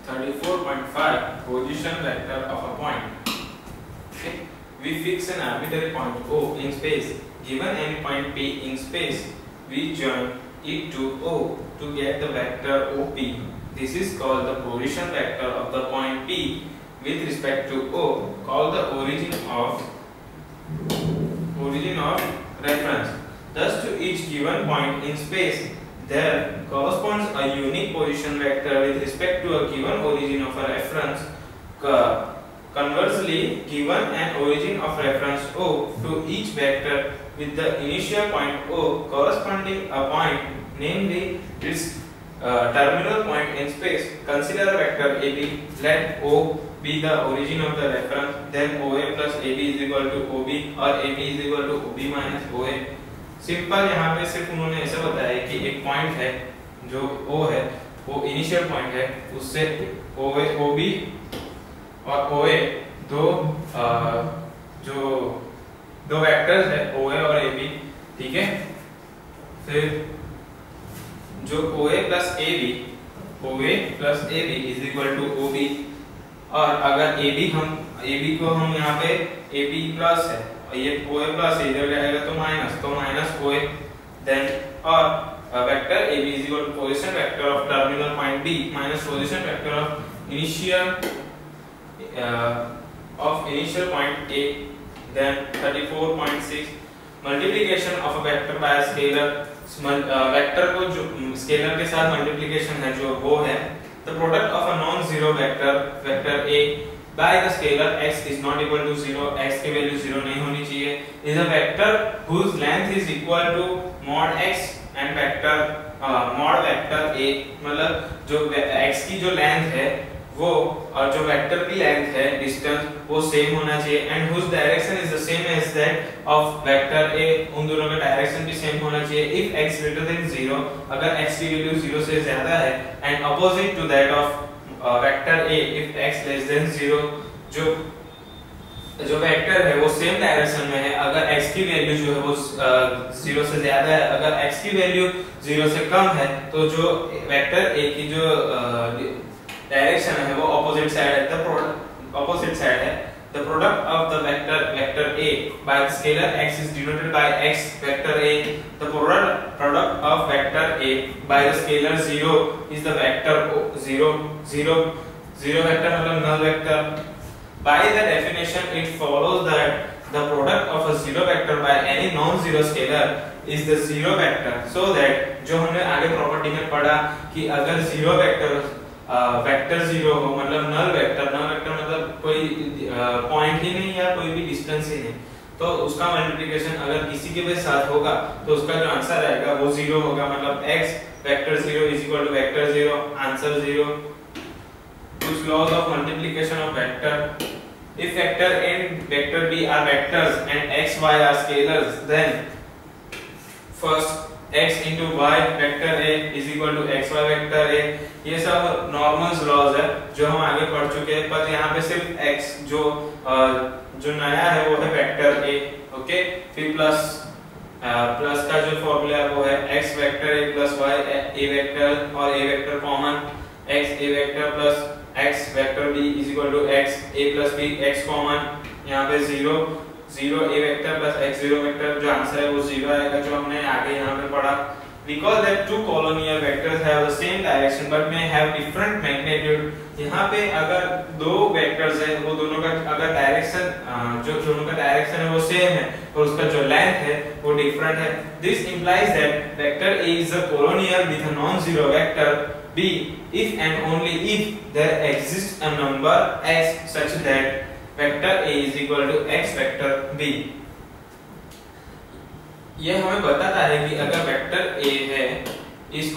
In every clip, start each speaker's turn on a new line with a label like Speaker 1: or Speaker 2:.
Speaker 1: 34.5 position vector of a point. Okay. We fix an arbitrary point O in space. Given any point P in space, we join it to O to get the vector OP. This is called the position vector of the point P with respect to O, called the origin of reference. Thus, to each given point in space, there corresponds a unique position vector with respect to a given origin of a reference. Conversely, given an origin of reference O to each vector with the initial point O corresponding a point, namely its terminal point in space, consider a vector AB. Let O be the origin of the reference, then OA plus AB is equal to OB or AB is equal to OB minus OA. Simple यहाँ पे सिर्फ उन्होंने ऐसा बताया कि एक point है जो O है, वो इनिशियल पॉइंट है, उससे OB और OA दो वेक्टर्स है OA और AB, ठीक है। फिर जो OA plus AB is equal to OB, और अगर AB को हम यहाँ पे AB प्लस है और ये OA प्लस इधर जाएगा तो माइनस OA, देन और vector AB is equal to position vector of terminal point B minus position vector of initial point A, then 34.6 multiplication of a vector by a scalar. Vector को जो scalar के साथ multiplication है जो वो है the product of a non-zero vector A by the scalar x is not equal to 0, x की value 0 नहीं होनी चाहिए, is a vector whose length is equal to mod x and mod vector A। मतलब जो x की जो length है वो और जो वेक्टर की लेंथ है डिस्टेंस वो सेम होना चाहिए, and whose direction is the same as that of vector A, उन दोनों का डायरेक्शन भी सेम होना चाहिए। if x greater than 0, अगर x की वैल्यू 0 से ज्यादा है, and opposite to that of vector A if x less than 0, जो वेक्टर है वो सेम डायरेक्शन में है, अगर x की वैल्यू जो है वो 0 से ज्यादा है, अगर x की वैल्यू 0 से कम है तो जो वेक्टर A की जो डायरेक्शन है वो ऑपोजिट साइड है, the product of the vector A by the scalar x is denoted by x vector A, the product of vector A by the scalar 0 is the vector 0 vector मतलब null vector। By the definition it follows that the product of a zero vector by any non-zero scalar is the zero vector, so that जो हमने आगे property में पढ़ा कि अगर zero vector 0 हो मतलब नल वेक्टर मतलब कोई पॉइंट ही नहीं या कोई भी डिस्टेंस ही नहीं, तो उसका मल्टीप्लिकेशन अगर किसी के भी साथ होगा तो उसका जो आंसर आएगा वो 0 होगा, मतलब x vector 0 is equal to vector 0, answer 0। कुछ laws of multiplication of vector, if vector A and vector B are vectors and x y are scalars, then first x into y vector A is equal to xy vector A। ये सब normals laws है जो हम आगे पढ़ चुके हैं, पर यहाँ पे सिर्फ x जो नया है वो है वेक्टर A, ओके। फिर प्लस का जो फॉर्मूला है वो है x vector A plus y A vector और A vector common, x A vector plus x vector B is equal to x A plus B, x common, यहाँ पे 0 A vector plus x 0 vector, जो answer है वो 0 आएगा जो हमने आगे यहाँ पे पढ़ा। Because that two collinear vectors have the same direction but may have different magnitude, यहाँ पे अगर दो वेक्टर्स है वो दोनों का अगर डायरेक्शन जो दोनों का डायरेक्शन है वो सेम है और उसका जो लेंथ है वो डिफरेंट है। This implies that vector A is a collinear with a non-zero vector B if and only if there exists a number x such that vector A is equal to x vector B। यह हमें बताता है कि अगर vector A है इस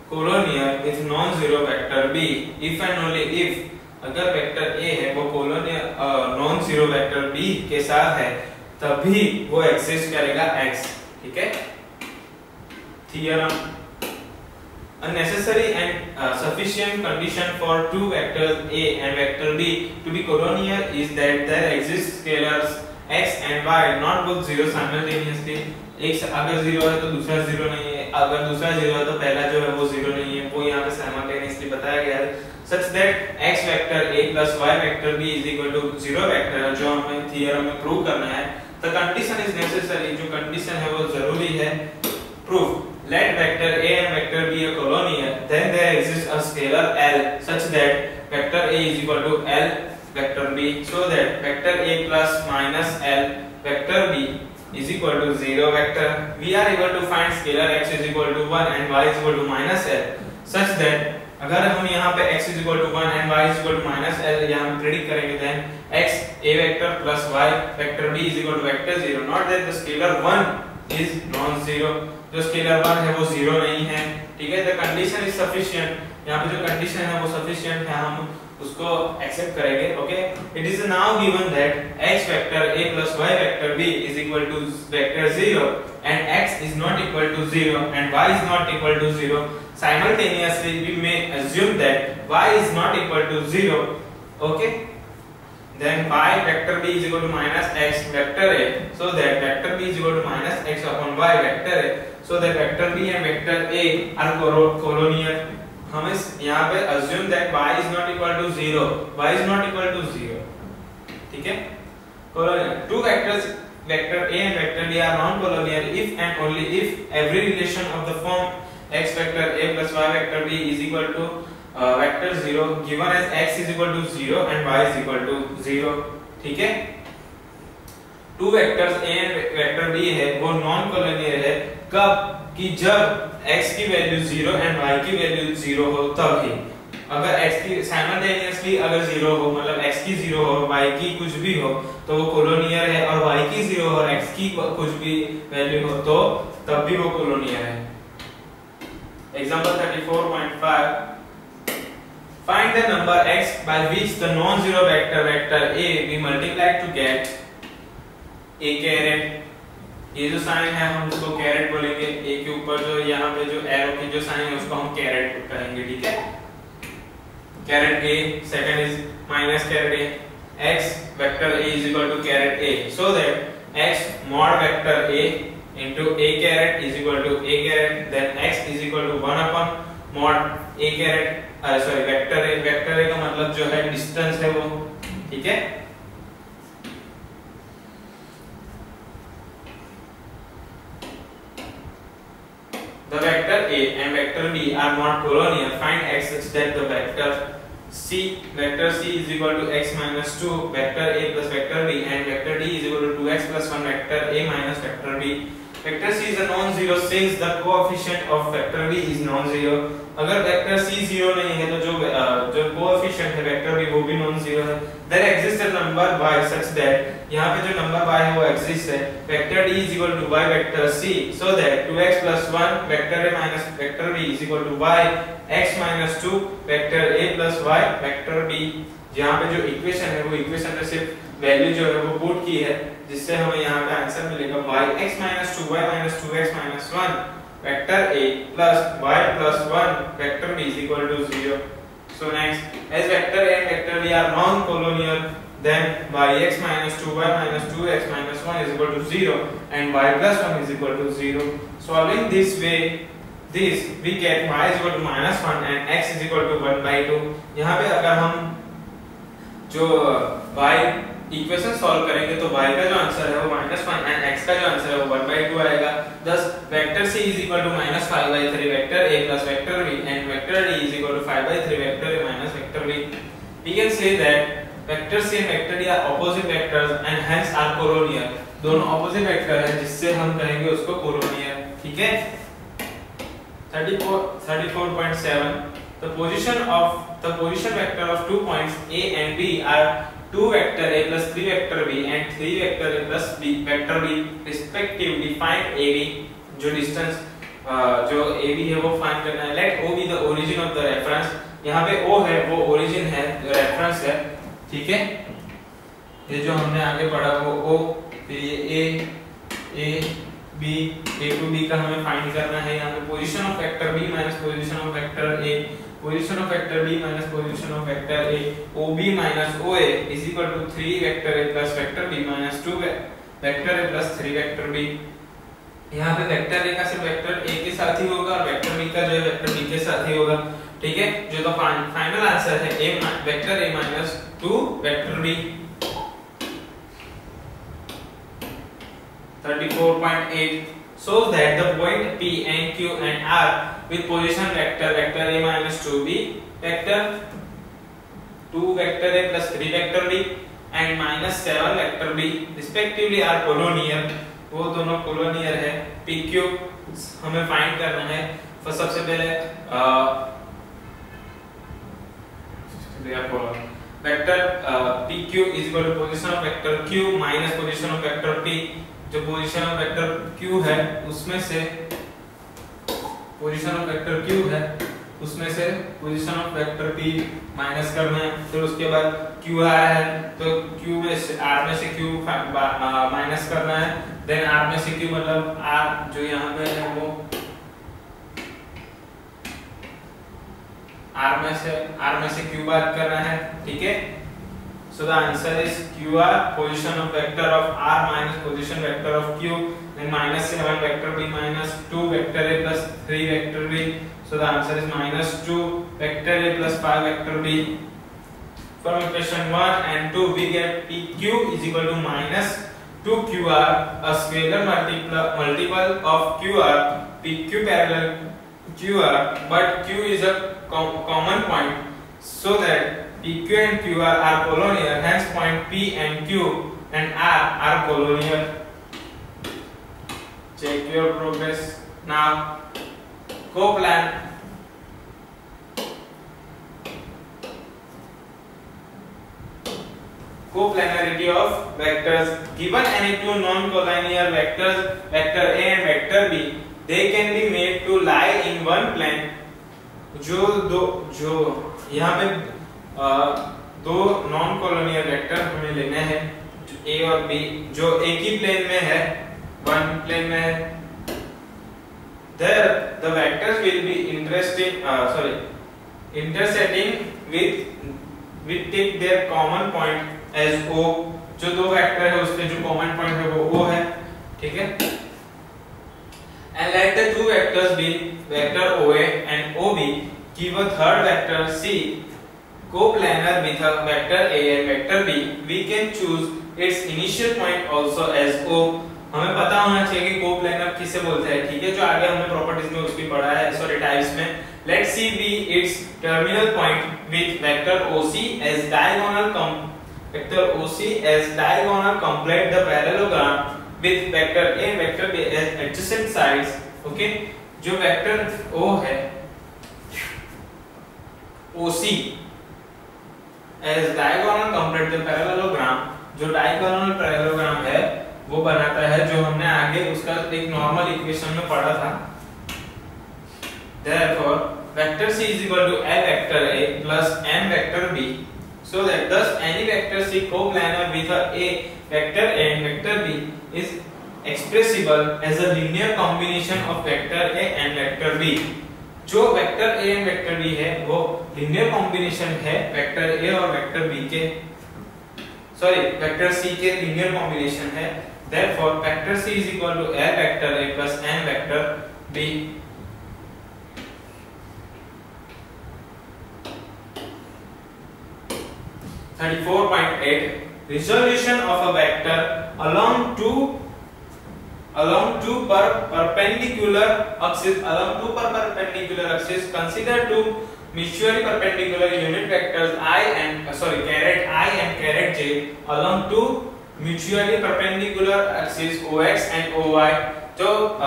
Speaker 1: collinear with non-zero vector B if and only if अगर vector A है वो collinear non-zero vector B के साथ है तभी वो एक्सिस्ट करेगा x, ठीक है। Theorem, a necessary and sufficient condition for two vectors A and vector B to be collinear is that there exist scalars x and y not both zero simultaneously। एक अगर 0 है तो दूसरा 0 नहीं है, अगर दूसरा 0 है तो पहला जो है वो 0 नहीं है, वो यहाँ पे साइमल्टेनियसली बताया गया है। such that x vector a plus y vector b is equal to 0 vector, जो हमें थ्योरम में प्रूव करना है। The condition is necessary, जो कंडीशन है वो जरूरी है। Proof let vector a and vector b a collinear, then there exists a scalar L such that vector a is equal to L vector b, so that vector a plus minus L vector b is equal to 0 vector. We are able to find scalar x is equal to 1 and y is equal to minus L such that अगर हम यहाँ पे x is equal to 1 and y is equal to minus L यहाँ पे predict करेंगे, then x a vector plus y vector b is equal to vector 0, not that the scalar 1 is non-zero, जो scalar 1 है वो 0 नहीं है, ठीक है। द कंडीशन इज सफिशिएंट, यहाँ पे जो कंडीशन है वो सफिशिएंट है, हम उसको एक्सेप्ट करेंगे, okay. It is now given that x vector a plus y vector b is equal to vector 0 and x is not equal to 0 and y is not equal to 0. Simultaneously we may assume that y is not equal to 0, okay. Then y vector b is equal to minus x vector a, so that vector b is equal to minus x upon y vector a, so that vector b and vector a are collinear. हम इस यहाँ पे assume that y is not equal to 0, y is not equal to 0, ठीक है। collinear. Two vectors vector a and vector b are non-collinear if and only if every relation of the form x vector a plus y vector b is equal to vector 0 given as x is equal to 0 and y is equal to 0, ठीक है। Two vectors a and vector b है वो non collinear है कब, कि जब x की value 0 and y की वैल्यू 0 हो तब ही। अगर x की साइमल्टेनियसली अगर 0 हो, मतलब x की 0 हो y की कुछ भी हो तो वो कोलिनियर है, और y की 0 हो और x की कुछ भी वैल्यू हो तो तब भी वो कोलिनियर है। Example 34.5 find the number x by which the non-zero vector vector a be multiplied to get a caret। ये जो साइन है हम उसको कैरेट बोलेंगे, a के ऊपर जो यहाँ पे जो एरो की जो साइन है उसको हम कैरेट कहेंगे, ठीक है। Caret a, second is minus caret a, x vector a is equal to caret a, so that x mod vector a into a caret is equal to a caret, then x is equal to 1 upon mod a caret, sorry vector a का मतलब जो है distance है वो, ठीक है। The vector a and vector b are not collinear. Find x such that the vector c is equal to x minus 2 vector a plus vector b and vector d is equal to 2x plus 1 vector a minus vector b. Vector c is a non-zero since the coefficient of vector b is non-zero. अगर vector c 0 नहीं है तो जो coefficient है vector b वो भी non zero है। There exist a number y such that यहाँ पे जो नंबर y है वो एक्सिस्ट है। Vector d is equal to y vector c, so that 2x plus 1 vector a minus vector b is equal to y x minus 2 vector a plus y vector b। यहाँ पे जो equation है वो equation में सिर्फ value जो है वो पुट की है, जिससे हमें यहाँ पे आंसर मिलेगा y x minus 2 y minus 2x minus 1 vector a plus y plus 1 vector b is equal to 0. So next, as vector a and vector b are non-collinear, then yx minus 2y minus 2x minus 1 is equal to 0 and y plus 1 is equal to 0. Solving this way, we get y is equal to minus 1 and x is equal to 1 by 2. यहाँ पे अगर हम जो y equation solve करेंगे तो y का जो answer है वो -1 एंड x का जो आंसर है वो 1/2 आएगा। thus vector c is equal to -5/3 vector a plus vector b and vector d is equal to 5/3 vector a minus vector b. we can say that vector c and vector d are opposite vectors and hence are collinear. दोनों opposite vector हैं जिससे हम कहेंगे उसको collinear, ठीक है। 34.7 the position vector of 2 points a and b are 2 vector a plus 3 vector b and 3 vector a plus b vector b respectively. Find ab, जो distance जो ab है वो फाइंड करना है। let o be the origin of the reference, यहाँ पे o है वो origin है, रेफरेंस है, ठीक है। ये जो हमने आगे पढ़ा वो o, फिर ये a b a to b का हमें फाइंड करना है। यहाँ पे position of vector b minus position of vector a, position of vector b minus position of vector a, ob minus oa is equal to 3 vector a plus vector b minus 2 vector a plus 3 vector b। यहाँ पे vector a का सिर्फ vector a के साथ ही होगा और vector b का जो है वेक्टर b के साथ ही होगा। ठीक है। जो तो फाइनल आंसर है a vector a minus 2 vector b। 34.8 shows that the point P and Q and R with position vector a minus 2b vector 2 vector a plus 3 vector b and minus 7 vector b respectively are collinear। वो दोनों collinear है। PQ हमें find करना है। तो सबसे पहले vector PQ is equal to position of vector Q minus position of vector P। जो पोजीशन ऑफ वेक्टर Q है उसमें से पोजीशन ऑफ वेक्टर Q है उसमें से position of vector P minus करना है। फिर उसके बाद Q आया है तो Q में से R में से Q माइनस करना है। देन R में से Q मतलब R जो यहाँ पे है वो R में से Q बात करना है, ठीक है। So the answer is QR, position of vector of R minus position vector of Q, then minus 7 vector B minus 2 vector A plus 3 vector B. So the answer is minus 2 vector A plus 5 vector B. From equation 1 and 2 we get PQ is equal to minus 2QR, a scalar multiple of QR, PQ parallel QR, but Q is a common point, so that PQ and QR are collinear, hence point P and Q and R are collinear. Check your progress. Now, coplanarity of vectors. Given any two non-collinear vectors, vector A and vector B, they can be made to lie in one plane. जो यहाँ पे दो non colonial vector हमें लेने हैं A और B जो एक ही प्लेन में है, वन प्लेन में है। There the vectors will be intersecting with take their common point as O। जो दो वेक्टर है उसके जो कॉमन पॉइंट है वो O है, ठीक है। And let the two vectors be vector OA and OB give a third vector C coplanar with a vector A and vector B, we can choose its initial point also as O। हमें पता होना चाहिए कि coplanar किसे बोलते हैं, ठीक है। जो आगे हमने प्रॉपर्टीज में उसकी पढ़ा है, सॉरी टाइप्स में। Let C be its terminal point with vector OC as diagonal complete the parallelogram with vector A and vector B as adjacent sides। Okay, जो वेक्टर O है OC as diagonal complete the parallelogram, जो diagonal parallelogram है वो बनाता है जो हमने आगे उसका एक नॉर्मल इक्वेशन में पढ़ा था। Therefore vector C is equal to L vector A plus M vector B, so that thus any vector C coplanar with a vector A and vector B is expressible as a linear combination of vector A and vector B। जो vector A and vector B है वो linear combination है vector A और vector B के, sorry vector C के linear combination है। Therefore vector C is equal to L vector A plus N vector B। Resolution of a vector along two perpendicular axes, consider two mutually perpendicular unit vectors I and caret j along two mutually perpendicular axes OX and OY, जो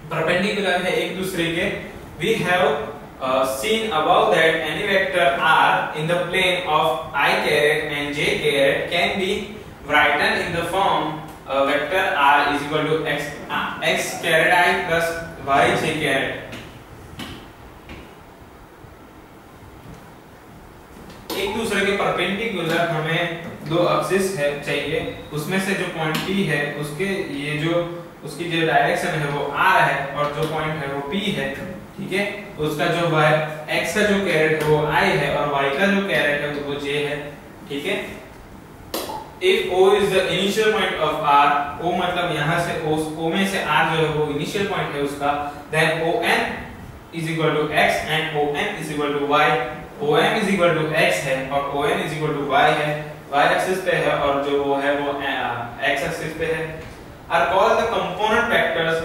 Speaker 1: perpendicular है एक दूसरे के। We have seen above that any vector R in the plane of I caret and j caret can be written in the form vector R is equal to x caret I plus y j caret। एक दूसरे के perpendicular हमें दो axis है चाहिए, उसमें से जो पॉइंट P है उसके ये जो उसकी जो डायरेक्शन है वो R है और जो पॉइंट है वो P है, ठीक है। उसका जो y x का जो कैरेट है वो I है और y का जो कैरेट है वो j है, ठीक है। If O is the initial point of R, O मतलब यहाँ से O में से R जो है वो इनिशियल पॉइंट है उसका, then ON is equal to x and OM is equal to y। OM is equal to x है और ON is equal to y है, y एक्सिस पे है और जो वो है वो x एक्सिस पे है। Are called the component vectors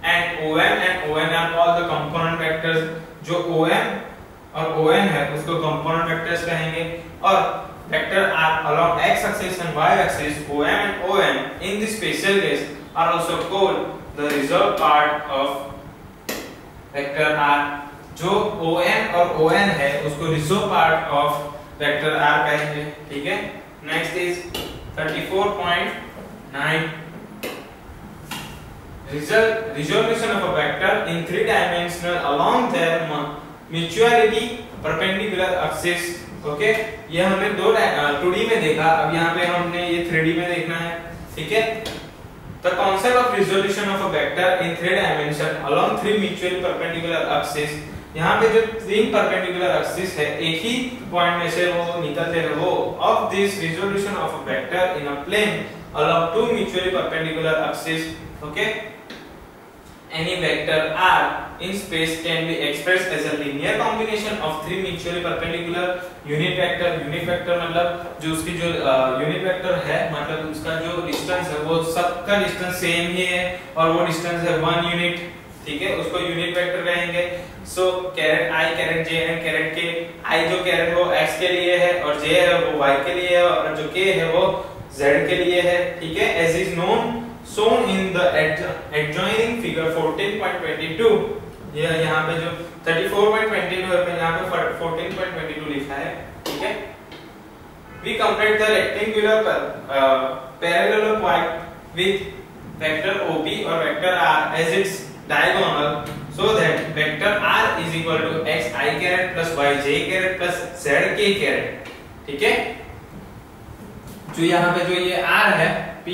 Speaker 1: and OM and ON are called the component vectors. जो OM और ON है उसको कंपोनेंट वेक्टर्स कहेंगे और vector are along x axis and y axis OM and ON in this special case are also called the resolved part of vector R। जो OM और ON है उसको resolved part of vector R कहेंगे, ठीक है। Next is 34.9 resolution of a vector in three dimensional along their mutuality perpendicular axis। Okay, ये हमने 2D में देखा, अब यहाँ पे हमने ये 3D में देखना है, ठीक है। The concept of resolution of a vector in three dimension along three mutually perpendicular axes। यहाँ पे जो तीन perpendicular axis है एक ही पॉइंट में से वो निकलते हैं, वो of this resolution of a vector in a plane along two mutually perpendicular axes। Okay, any vector R in space can be expressed as a linear combination of three mutually perpendicular unit vector। unit vector मतलब जो उसकी जो unit vector है मतलब उसका जो distance है वो सबका डिस्टेंस सेम ही है और वो डिस्टेंस है 1 यूनिट, ठीक है, उसको यूनिट वेक्टर कहेंगे। So caret I caret J and caret K। I जो कैरेट वो x के लिए है और J है वो y के लिए है और जो K है वो z के लिए है, ठीक है। as is known shown in the adjoining figure 14.22। ये यहाँ पे जो 34.22 है पे यहाँ पे 14.22 लिखा है, ठीक है। we complete the rectangular parallel point with vector OP or vector R as its diagonal so that vector R is equal to xi caret plus yj caret plus zk caret, ठीक है। जो यहाँ पे जो ये R है P,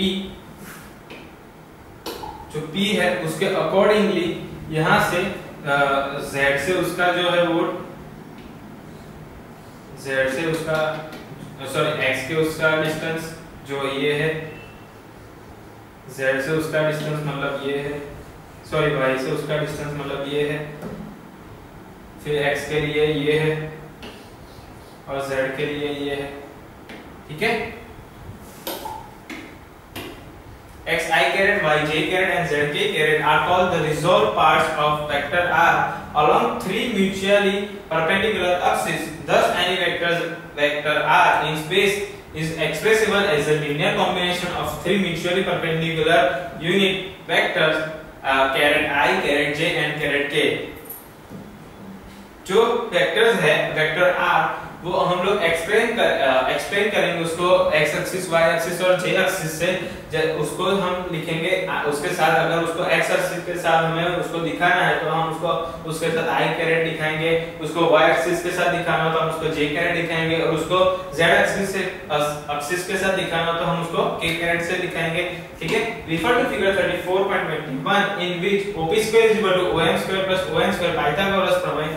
Speaker 1: जो P है उसके अकॉर्डिंगली यहाँ से Z से उसका जो है वो Z से उसका X के उसका डिस्टेंस जो ये है, Z से उसका डिस्टेंस मतलब ये है, Y से उसका डिस्टेंस मतलब ये है, फिर X के लिए ये है और Z के लिए ये है, ठीक है। xi caret yj caret and zk caret are called the resolved parts of vector R along three mutually perpendicular axes। Thus any vector R in space is expressible as a linear combination of three mutually perpendicular unit vectors caret I caret j and caret k। जो vectors है vector R वो हम लोग explain करेंगे उसको x axis y axis और j axis से। उसको हम लिखेंगे उसके साथ, अगर उसको x एक्सिस के साथ हमें उसको दिखाना है तो हम उसको उसके साथ i कैरेट दिखाएंगे, उसको y एक्सिस के साथ दिखाना हो तो हम उसको j कैरेट दिखाएंगे और उसको z एक्सिस के साथ दिखाना हो तो हम उसको k कैरेट से दिखाएंगे, ठीक है। Refer to figure 34.21 in which OP square is equal to OM square plus ON square Pythagoras प्रमेय।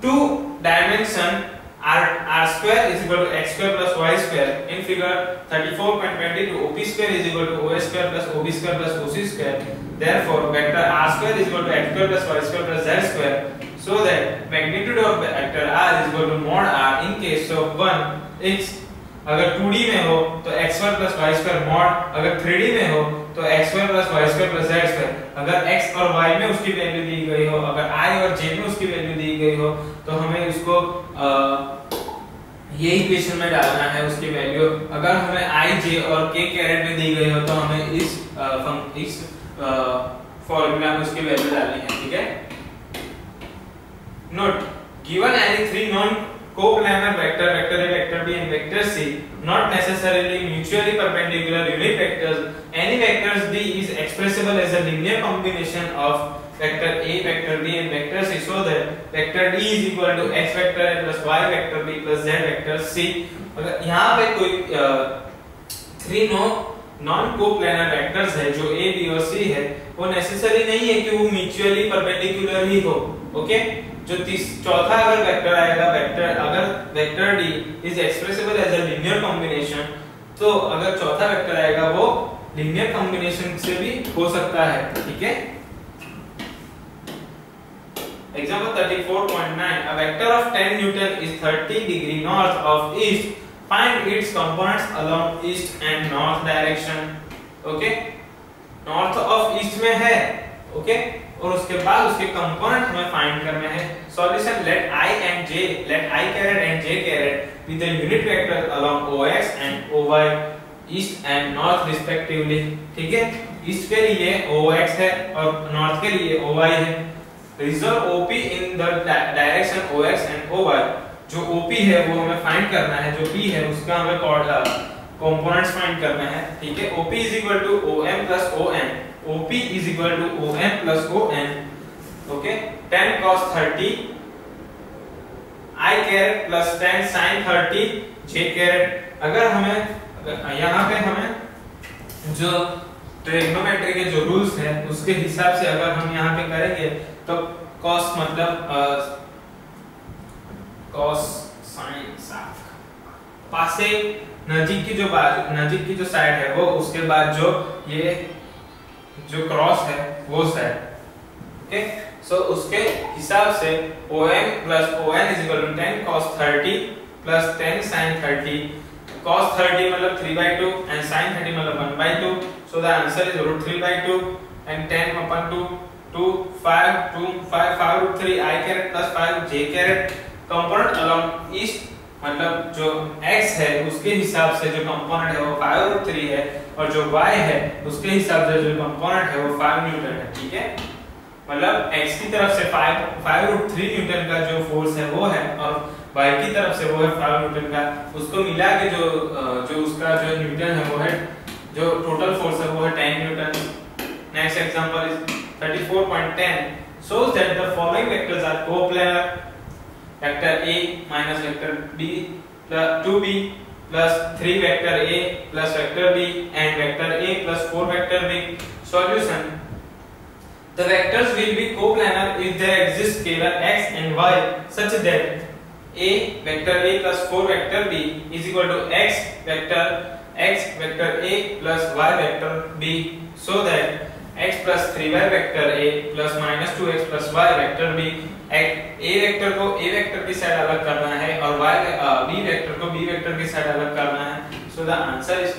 Speaker 1: Two dimension R square is equal to x square plus y square। In figure 34.22 OP square is equal to OS square plus OB square plus OC square। Therefore vector R square is equal to x square plus y square plus z square, so that magnitude of vector R is equal to mod R in case of 1x। अगर 2D में हो तो x square plus y square mod, अगर 3D में हो तो x square plus y square plus z square। अगर x और y में उसकी वैल्यू दी गई हो, अगर i और j में उसकी वैल्यू दी गई हो तो हमें उसको ये इक्वेशन में डालना है उसकी वैल्यू। अगर हमें i j और k कैरेट में दी गई हो तो हमें इस फॉर्मूला में उसकी वैल्यू डालनी है, ठीक है। Note, given any three non coplanar vector, vector A, vector B and vector C, not necessarily mutually perpendicular unit vectors, any vectors D is expressible as a linear combination of vector A, vector B and vector C, so that vector D is equal to x vector A plus y vector B plus z vector C। अगर यहाँ पे कोई three non coplanar vectors है जो A, B और C है वो necessary नहीं है कि वो म्यूचुअली परपेंडिकुलर ही हो, ओके। जो चौथा अगर वेक्टर आएगा अगर vector D is expressible as a linear combination, तो अगर चौथा वेक्टर आएगा वो linear combination से भी हो सकता है, ठीक है। Example 34.9. A vector of 10 Newton is 30 degree north of east. Find its components along east and north direction. Okay, north of east में है. Okay, और उसके बाद उसके कंपोनेंट हमें फाइंड करने हैं. Solution let I caret and j caret with the unit vector along ox and oy east and north respectively. ठीक है, ईस्ट के लिए ox है और नॉर्थ के लिए oy है. Resolve OP in the direction ox and oy. जो OP है वो हमें फाइंड करना है, जो P है उसका हमें कंपोनेंट्स फाइंड करना है. ठीक है, OP is equal to OM plus ON. OP is equal to OM plus ON. Okay, 10 cos 30 I caret plus 10 sin 30 j caret. अगर हमें यहाँ पे हमें जो ट्रिग्नोमेट्री के जो रूल्स हैं उसके हिसाब से अगर हम यहाँ पे करेंगे तो cos मतलब cos sin साफ पासे नजीक की जो साइड है वो, उसके बाद जो ये जो क्रॉस है वो साइड. ओके, सो उसके हिसाब से OM plus ON is equal to 10 cos 30 plus 10 sin 30. cos 30 मतलब 3/2 and sin 30 मतलब 1/2. So the answer is √3/2 and 10 upon 2 5 root 3 I caret plus 5 j caret. Component along east मतलब जो x है उसके हिसाब से जो कंपोनेंट है वो 5√3 है और जो y है उसके हिसाब से जो कंपोनेंट है वो 5 न्यूटन है. ठीक है, मतलब x की तरफ से 5√3 न्यूटन का जो फोर्स है वो है और y की तरफ से वो है 5 न्यूटन का. उसको मिला के जो उसका जो न्यूटन है वो है, जो टोटल फोर्स है वो है 10 Newton. Next example is 34.10 shows that the following vectors are coplanar. Vector A minus vector B plus 2B plus 3 vector A plus vector B and vector A plus 4 vector B. Solution: the vectors will be coplanar if there exist scalar x and y such that A vector A plus 4 vector B is equal to x vector A plus y vector B, so that x plus 3y vector A plus minus 2x plus y vector B. A vector को A vector की side अलग करना है और B vector को B vector की side अलग करना है. So the answer is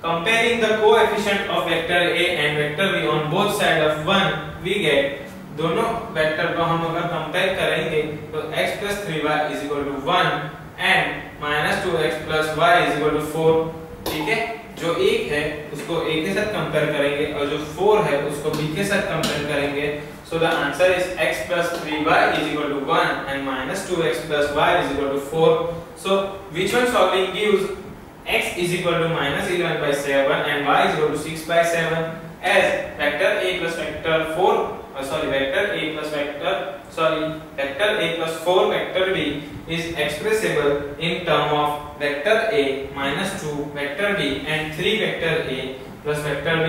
Speaker 1: comparing the coefficient of vector A and vector B on both sides of 1 we get, दोनों वेक्टर को हम अगर कंपेयर करेंगे तो x plus 3y is equal to 1 and minus 2x plus y is equal to 4. ठीक है, जो एक है उसको A के साथ कंपेयर करेंगे और जो 4 है उसको B के साथ कंपेयर करेंगे. So the answer is x plus 3y is equal to 1 and minus 2x plus y is equal to 4. So which one solving gives x is equal to minus 11/7 and y is equal to 6/7, as vector A plus vector 4 vector A plus 4 vector B is expressible in term of vector A minus 2 vector B and 3 vector A plus vector B.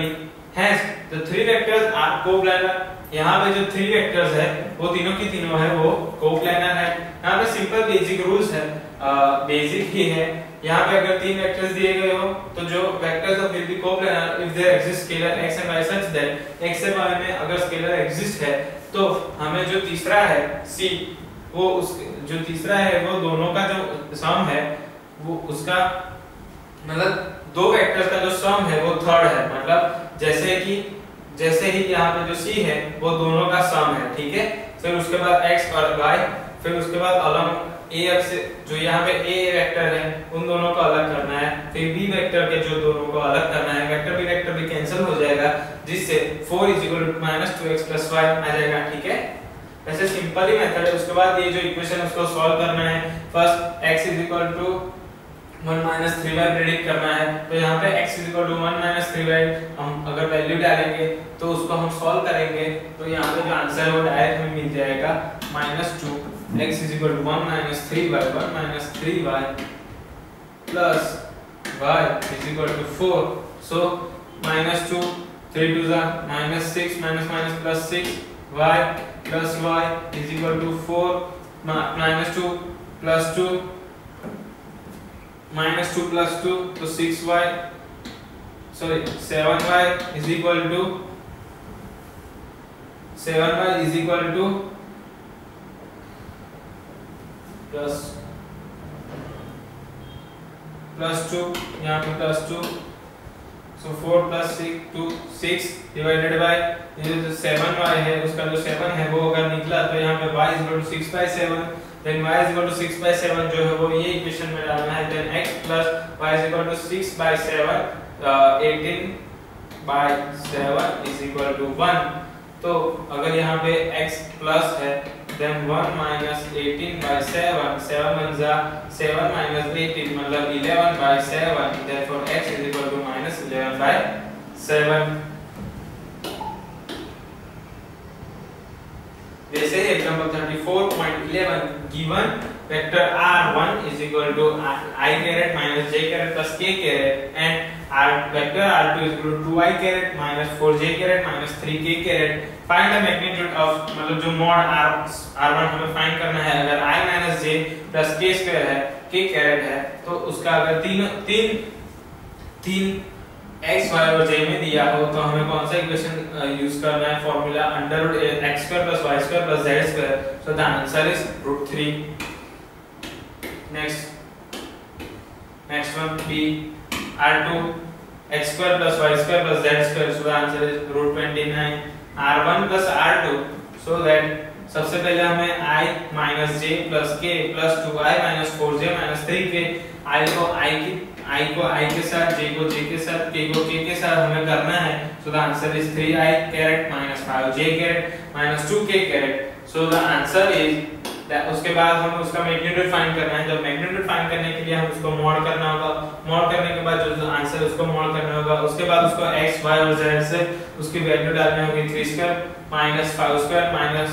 Speaker 1: Hence the three vectors are coplanar. यहाँ पे जो 3 vectors है वो तीनों की तीनों है वो कोप्लानर है. यहाँ पे सिंपल बेसिक रूल्स है, बेसिक ही है. यहाँ पे अगर 3 वेक्टर्स दिए गए हो तो जो vectors will be coplanar if there exist scalar x and y such that x और y में अगर स्केलर एग्जिस्ट है तो हमें जो तीसरा है c वो जो तीसरा है वो दोनों का जो सम है वो उसका मतलब दो वेक्टर्स का जो सम है वो थर्ड है. मतलब जैसे ही यहाँ पे जो c है वो दोनों का सम है. ठीक है, फिर उसके बाद x और y, फिर उसके बाद अलग a एक्स जो यहाँ पे a वेक्टर है उन दोनों को अलग करना है, फिर b वेक्टर के जो दोनों को अलग करना है. वेक्टर भी कैंसिल हो जाएगा जिससे 4 is equal to minus 2x plus y आ जाएगा. ठीक है, वैसे सिंपल ही मेथड है. उसके बाद ये जो इक्वेशन उसको सॉल्व करना है. First x is equal to 1 minus 3y predict करना है. तो यहाँ पे x is equal to 1 minus 3y हम अगर वैल्यू डालेंगे तो उसको हम सॉल्व करेंगे तो यहाँ पे जो आंसर है वो डायरेक्ट हमें मिल जाएगा -2 x is equal to 1 minus 3y 1 minus 3y plus y is equal to 4. So -2 3 2 -6 minus plus 6 y plus y is equal to 4 -2 plus 2 -2 plus 2 तो 7y is equal to plus 2, यहाँ पे plus 2, so 4 plus 6 divided by ये जो 7y है उसका जो 7 है वो अगर निकला तो यहाँ पे y is equal to 6/7, then y is equal to 6/7 जो है वो ये इक्वेशन में डालना है, then x plus y is equal to 6/7 18/7 is equal to 1। तो अगर यहाँ पे x प्लस है then 1 minus 18/7, 7 1 7 minus 18 मतलब 11/7, therefore x is equal to minus 11/7। वैसे ही example 34.11 given vector r1 is equal to I caret minus j caret plus k caret and vector r2 is equal to 2I caret minus 4j caret minus 3k caret। Find the magnitude of मतलब जो mod r1 हमें find करना है, अगर I minus j plus k square है, k caret है, तो उसका अगर तीन x y और j में दिया हो तो हमें कौन सा इक्वेशन यूज करना है, formula under root x square plus y square plus z square, so the answer is √3। Next one b r2 x square plus y square plus z square, so the answer is √29। r1 plus r2, so that सबसे पहले हमें I minus j plus k plus 2I minus 4j minus 3k, I को I के साथ, j को j के साथ, k को k के साथ हमें करना है, so the answer is 3I caret minus 5j caret minus 2k caret, so the answer is उसके बाद हमें उसका मैग्नीट्यूड फाइंड करना है। जब मैग्नीट्यूड फाइंड करने के लिए हम उसको मॉड करना होगा, मॉड करने के बाद जो आंसर उसको मॉड करना होगा, उसके बाद उसको x y और z से उसकी वैल्यू डालनी होगी, 3 square minus 5 square minus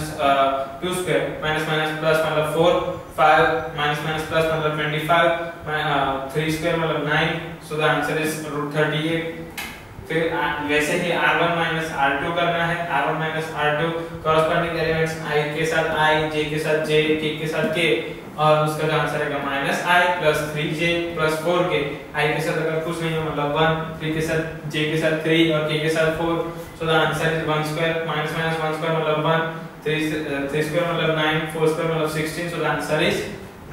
Speaker 1: 2 square minus minus plus मतलब 4 5 माइनस माइनस प्लस मतलब 25 3 स्क्वायर मतलब 9, सो द आंसर इज √38। फिर वैसे ही r1 minus r2 करना है, r1 minus r2 corresponding elements i के साथ i, j के साथ j, k के साथ k, और उसका जो आंसर है minus i plus 3j plus 4k, i के साथ अगर कुछ नहीं हो मतलब 1, 3 के साथ j के साथ 3 और k के साथ 4, सो the answer is 1 square minus minus 1 square मतलब 1, 3 स्क्वायर मतलब 9, 4 स्क्वायर मतलब 16, सो the answer is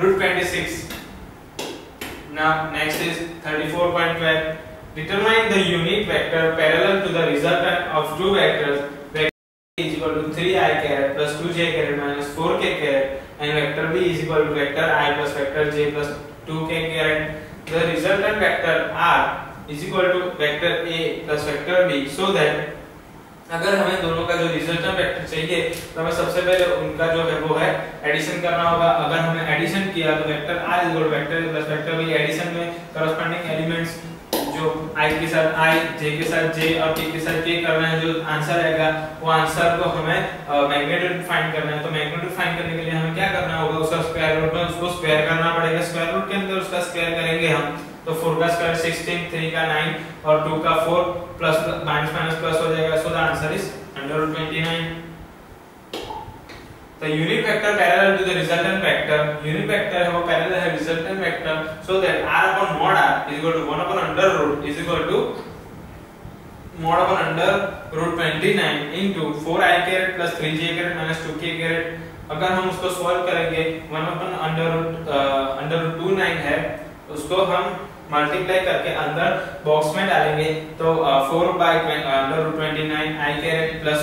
Speaker 1: √26। Now next is 34.12, determine the unit vector parallel to the resultant of two vectors, vector A is equal to 3I caret plus 2j caret minus 4k caret and vector B is equal to vector I plus vector j plus 2k caret। The resultant vector R is equal to vector A plus vector B, so that अगर हमें दोनों का जो resultant vector चाहिए तो हमें सबसे पहले उनका जो है वो है एडिशन करना होगा। अगर हमने एडिशन किया तो vector R is equal to vector A plus vector B, addition में करस्पॉन्डिंग एलिमेंट्स जो I के साथ I, J के साथ J और K के साथ K करना है, जो आंसर आएगा वो आंसर को हमें मैग्नीट्यूड फाइंड करना है। तो मैग्नीट्यूड फाइंड करने के लिए हमें क्या करना होगा, उसका स्क्वायर रूट में उसको स्क्वायर करना पड़ेगा, स्क्वायर रूट के अंदर उसका स्क्वायर करेंगे हम, तो 4 का स्क्वायर 16, 3 का 9 और 2 का 4 प्लस माइनस माइनस प्लस हो जाएगा, सो the answer is √29। The unit vector parallel to the resultant vector, unit vector है वो parallel है resultant vector, so that r upon mod r is equal to 1 upon under root is equal to mod upon under √29 into 4I caret plus 3j caret minus 2k caret। अगर हम उसको solve करेंगे 1 upon under root 29 है, उसको हम multiply करके अंदर box में डालेंगे, तो 4 by under root 29 I caret plus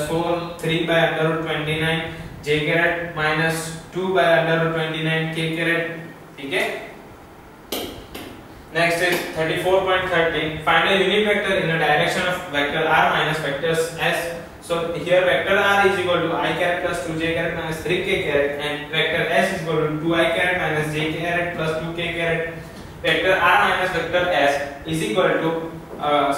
Speaker 1: 3 by under root 29 j caret minus 2 by under root 29 k caret, ठीक है। Next is 34.13, find a unit vector in the direction of vector r minus vectors s। So here vector r is equal to I caret plus 2j caret minus 3k caret and vector s is equal to 2I caret minus j caret plus 2k caret। Vector r minus vector s is equal to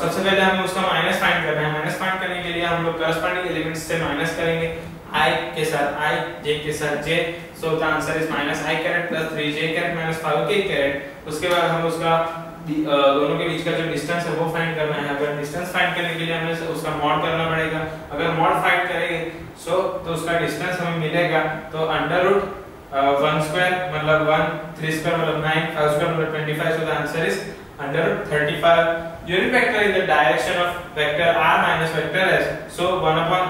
Speaker 1: सबसे पहले हमें उसका minus find करना है। Minus find करने के लिए हम लोग करस्पॉन्डिंग एलिमेंट्स से माइनस करेंगे, i के साथ i, j के साथ j, so the answer is minus I caret plus 3j caret minus 5k caret. उसके बाद हम उसका दोनों के बीच का जो डिस्टेंस है वो फाइंड करना है। अगर डिस्टेंस फाइंड करने के लिए हमें उसका मॉड करना पड़ेगा, अगर मॉड फाइंड करेंगे तो उसका डिस्टेंस हमें मिलेगा, तो अंडर रूट 1 स्क्वायर मतलब 1, 3 स्क्वायर मतलब 9, 5 स्क्वायर मतलब 25, so the answer is under 35। unit vector in the direction of vector r minus vector s, so 1 upon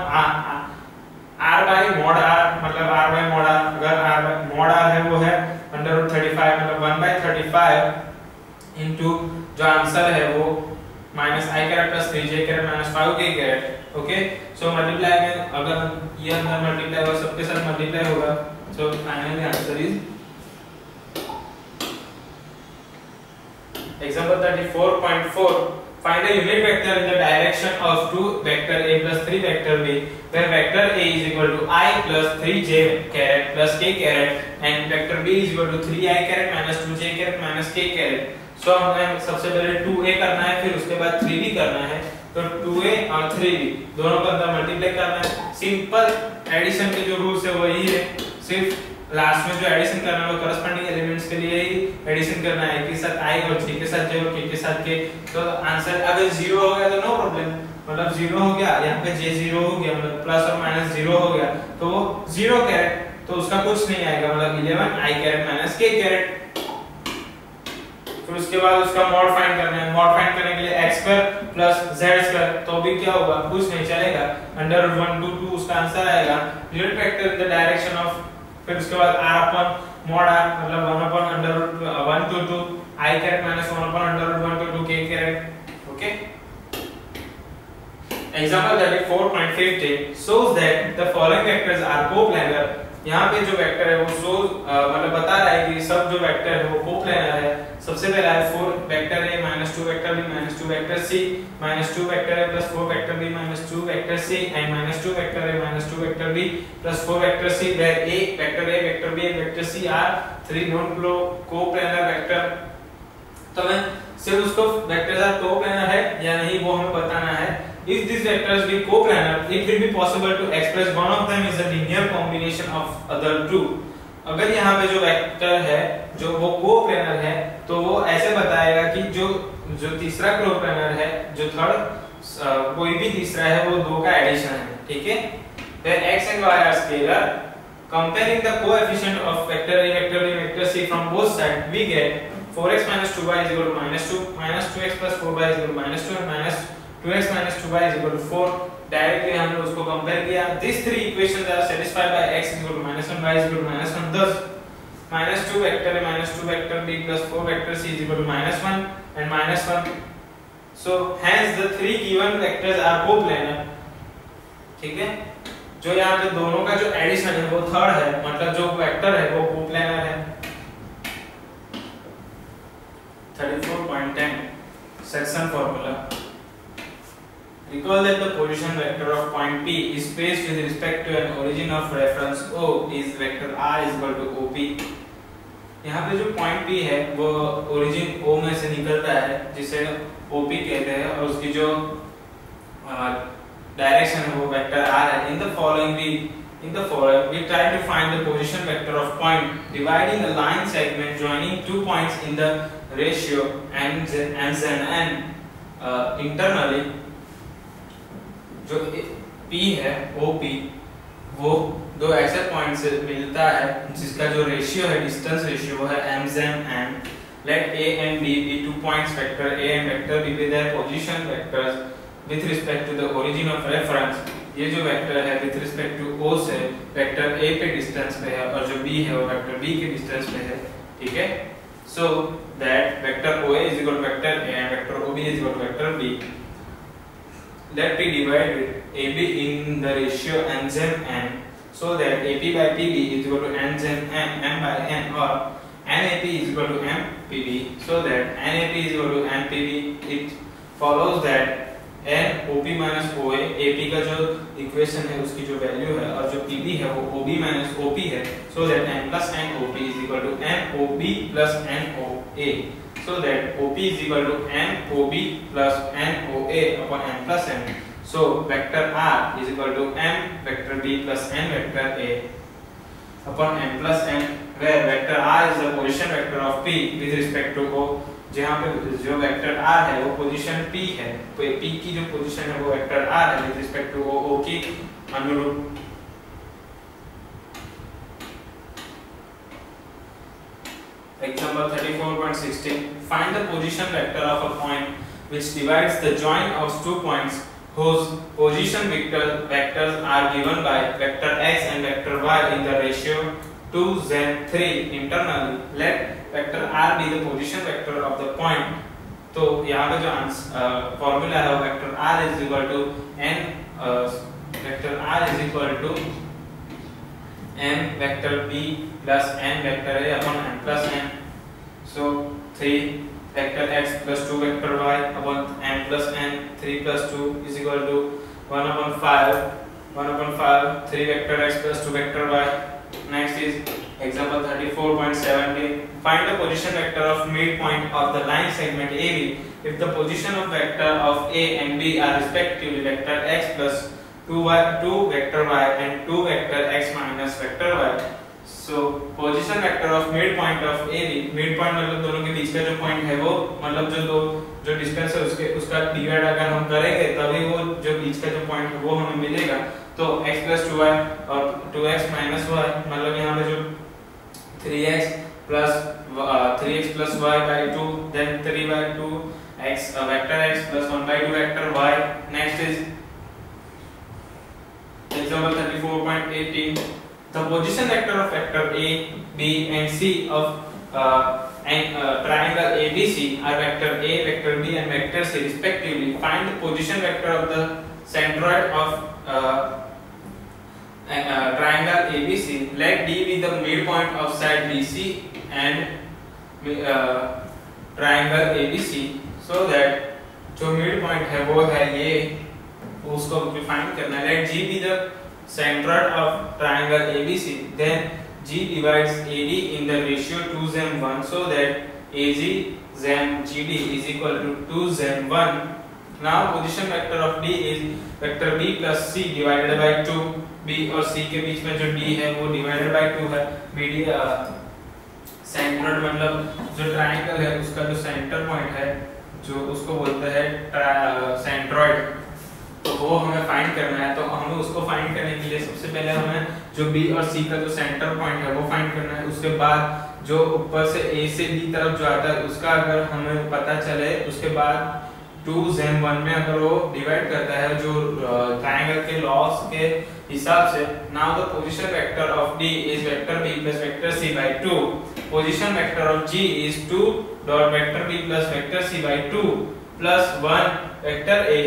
Speaker 1: r by mod r मतलब r by mod r, अगर r by mod r है वो है under root 35 मतलब 1/35 into जो answer है वो minus I caret plus 3j caret minus 5k caret. Okay, so multiply में अगर ये अंदर मल्टीप्लाई और सबके साथ मल्टीप्लाई होगा, so finally answer is example 34.4 find a unit vector in the direction of 2 vector a plus 3 vector b where vector a is equal to I plus 3j caret plus k caret and vector b is equal to 3i caret minus 2j caret minus k caret। सो हमें सबसे पहले 2a करना है, फिर उसके बाद 3b करना है, तो 2a और 3b दोनों को अंदर मल्टीप्लाई करना है। सिंपल एडिशन के जो रूल्स है वही है, सिर्फ लास्ट में जो एडिशन करना है वो करस्पॉन्डिंग एलिमेंट्स के लिए ही एडिशन करना है, एक के साथ i और j के साथ j और k के साथ k। तो आंसर अगर 0 हो गया तो नो प्रॉब्लम, मतलब 0 हो गया, यहाँ पे j 0 हो गया, मतलब प्लस और माइनस 0 हो गया तो वो 0 कैरेट, तो उसका कुछ नहीं आएगा, मतलब 11 i caret minus k caret. फिर उसके बाद उसका मॉड फाइंड करना है, मॉड फाइंड करने के लिए x square plus z square, तो भी क्या होगा, कुछ नहीं चलेगा, अंडर रूट 1 2 2 उसका आंसर आएगा। Unit vector in the direction of, फिर उसके बाद r अपन मॉड r मतलब 1 अपन under root 1 to 2 i caret minus 1 अपन under root 1 to 2 k caret. Okay, example 34.50 shows that the following vectors are coplanar। यहाँ पे जो वेक्टर है वो मतलब बता रहा है कि सब जो वेक्टर है वो कोप्लानर है। सबसे पहला है 4 vector a minus 2 vector b minus 2 vector c minus 2 vector a plus 4 vector b minus 2 vector c and minus 2 vector a minus 2 vector b plus 4 vector c where a vector b and vector c are 3 non coplanar vector. तो हमें सिर्फ उसको vectors are coplanar है या नहीं वो हमें बताना है। If these vectors be coplanar, it will be possible to express one of them is a linear combination of other two। अगर यहाँ पे जो वेक्टर है जो वो कोप्लानर है तो वो ऐसे बताएगा कि जो तीसरा कोप्लानर है, जो थर्ड कोई भी तीसरा है वो दो का एडिशन है। ठीक है, where x and y are scalar, comparing the coefficient of vector a, vector b, vector c from both sides, we get 4x minus 2y is equal to minus 2, minus 2x plus 4y is equal to minus 2 and minus 2x minus 2y is equal to 4। Directly हमने उसको compare किया। These three equations are satisfied by x is equal to minus 1, y is equal to minus 1। thus minus 2 vector a minus 2 vector b plus 4 vector c is equal to minus 1 and minus 1। so hence the three given vectors are coplanar। ठीक है, जो यहाँ पे दोनों का जो addition है वो थर्ड है, मतलब जो वेक्टर है वो कोप्लानर है। 34.10 section formula। Recall that the position vector of point P is placed with respect to an origin of reference O is vector r is equal to OP। यहाँ पे जो point P है वो origin O में से निकलता है जिसे OP कहते हैं और उसकी जो डायरेक्शन है वो वेक्टर r है। In the following we try to find the position vector of point dividing a line segment joining two points in the ratio n internally। जो P है OP वो दो ऐसे पॉइंट से मिलता है जिसका जो रेशियो है, डिस्टेंस रेशियो है mzen and let A and B be two points vector A and vector B with their position vectors with respect to the origin of reference। ये जो वेक्टर है with respect to O से vector A पे distance पे है और जो B है वो वेक्टर B के डिस्टेंस पे है। ठीक है, so that vector OA is equal to vector A and vector OB is equal to vector B। Let P divide AB in the ratio nzen n so that AP by PB is equal to nzen m by n or NAP is equal to MPB so that NAP is equal to MPB। It follows that NOP minus OA, AP का जो equation है उसकी जो value है और जो PB है वो OB minus OP है so that n plus NOP is equal to NOB plus NOA so that OP is equal to NOB plus NOA upon n plus n। so vector r is equal to m vector b plus n vector a upon n plus n where vector r is the position vector of P with respect to O। जहाँ पे जो vector r है वो position P है, तो P की जो position है वो वेक्टर r है with respect to O की अनुरूप। Example 34.16 find the position vector of a point which divides the join of two points whose position vectors are given by vector x and vector y in the ratio 2 then 3 internally. Let vector r be the position vector of the point. तो यहाँ पे जो formula है vector r is equal to n vector r is equal to n vector b plus n vector a upon n plus n. So 3 vector x plus 2 vector y upon n plus n. 3 plus 2 is equal to 1 upon 5. 1 upon 5 3 vector x plus 2 vector y. Next is example 34.17. Find the position vector of midpoint of the line segment AB if the position of vector of A and B are respectively vector x plus 2 vector y and 2 vector x minus vector y. So position vector of midpoint of AB, midpoint मतलब दोनों के बीच का जो point है वो मतलब जो distance है उसका डिवाइड अगर हम करेंगे तभी वो जो बीच का जो पॉइंट है वो हमें मिलेगा. तो x plus 2y और 2x minus y मतलब यहाँ पे जो 3x plus y by 2 then 3 by 2 x vector x plus 1 by 2 vector y. Next is example 34.18. The position vector of vector A, B and C of triangle ABC are vector A, vector B and vector C respectively. Find the position vector of the centroid of triangle ABC. Let D be the midpoint of side BC and triangle ABC so that जो midpoint है वो है ये उसको define करना है. Let G be the centroid of triangle ABC. Then G divides AD in the ratio 2:1 so that AG then GD is equal to 2:1. Now position vector of D is vector B plus C divided by 2. B और C के बीच में जो D है वो divided by 2 है. Media centroid मतलब जो triangle है उसका जो सेंटर पॉइंट है जो उसको बोलते हैं सेंट्रोइड. तो वो हमें फाइंड करना है. तो हमें उसको फाइंड करने के लिए सबसे पहले हमें जो B और C का जो सेंटर पॉइंट है वो फाइंड करना है. उसके बाद जो ऊपर से A से B तरफ जो आता है उसका अगर हमें पता चले उसके बाद 2:1 में अगर वो डिवाइड करता है जो ट्रायंगल के लॉस के हिसाब से. Now the position vector of D is vector B plus vector C by 2. Position vector of G is 2 dot vector B plus vector C by 2 plus 1 vector A